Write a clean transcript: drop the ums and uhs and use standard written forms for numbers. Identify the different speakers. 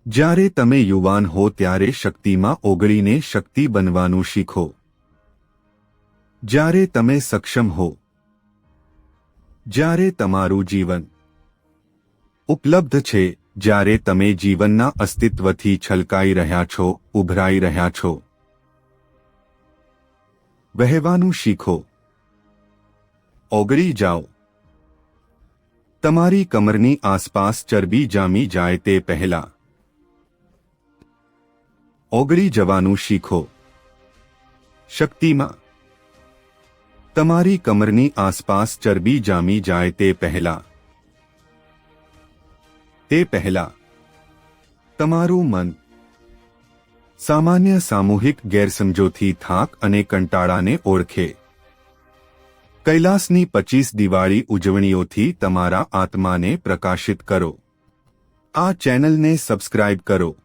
Speaker 1: જ્યારે તમે યુવાન હો ત્યારે શક્તિમાં ઓગળીને શક્તિ બનવાનું શીખો. જ્યારે તમે સક્ષમ હો, જ્યારે તમારું જીવન ઉપલબ્ધ છે, જ્યારે તમે જીવનના અસ્તિત્વથી છલકાઈ રહ્યા છો, ઉભરાઈ રહ્યા છો, વહેવાનું શીખો. ઓગળી જાઓ. તમારી કમરની આસપાસ ચરબી જામી જાય તે પહેલા ઓગળી જવાનું શીખો. શક્તિમાં તમારી કમરની આસપાસ ચરબી જામી જાય તે પહેલા તમારું મન સામાન્ય સામૂહિક ગેરસમજોથી થાક અને કંટાળાને ઓળખે. કૈલાસની 25 દિવાળી ઉજવણીઓથી તમારા આત્માને પ્રકાશિત કરો. આ ચેનલને સબસ્ક્રાઇબ કરો.